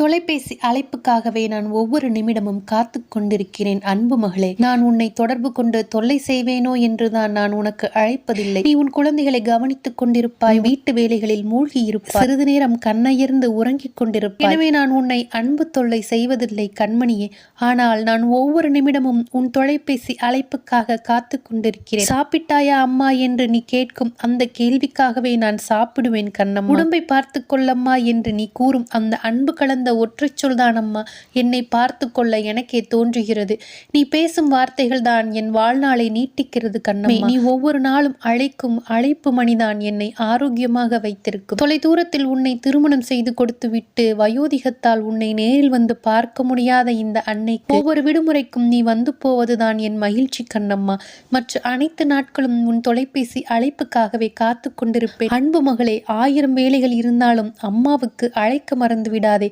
தொலைபேசி அழைப்புக்காகவே நான் ஒவ்வொரு நிமிடமும் காத்து கொண்டிருக்கிறேன். அன்பு மகளே, நான் உன்னை தொடர்பு கொண்டு தொல்லை செய்வேனோ என்றுதான் நான் உனக்கு அழைப்பதில்லை. நீ உன் குழந்தைகளை கவனித்துக் கொண்டிருப்பாய், வீட்டு வேலைகளில் மூழ்கி இருப்பாய், சிறிது நேரம் கண்ணையர்ந்து உறங்கிக் கொண்டிருப்பாய். எனவே நான் உன்னை அன்பு தொல்லை செய்வதில்லை கண்மணியே. ஆனால் நான் ஒவ்வொரு நிமிடமும் உன் தொலைபேசி அழைப்புக்காக காத்து கொண்டிருக்கிறேன். சாப்பிட்டாயா அம்மா என்று நீ கேட்கும் அந்த கேள்விக்காகவே நான் சாப்பிடுவேன் கண்ணம்மா. உடம்பை பார்த்து கொள்ளம்மா என்று நீ கூறும் அந்த அன்பு கலந்த ஒற்றை சொல்தான் அம்மா என்னை பார்த்து கொள்ள எனக்கே தோன்றுகிறது. நீ பேசும் வார்த்தைகள் தான் என் வாழ்நாளை நீட்டிக்கிறது கண்ணம்மா. நீ ஒவ்வொரு நாளும் அழைக்கும் அழைப்பு மணிதான் என்னை ஆரோக்கியமாக வைத்திருக்கும். தொலை தூரத்தில் உன்னை திருமணம் செய்து கொடுத்து விட்டு வயோதிகத்தால் உன்னை நேரில் வந்து பார்க்க முடியாத இந்த அன்னைக்கு ஒவ்வொரு விடுமுறைக்கும் நீ வந்து போவதுதான் என் மகிழ்ச்சி கண்ணம்மா. மற்ற அனைத்து நாட்களும் உன் தொலைபேசி அழைப்புக்காகவே காத்து கொண்டிருப்பேன். அன்பு மகளே, 1000 வேலைகள் இருந்தாலும் அம்மாவுக்கு அழைக்க மறந்து விடாதே.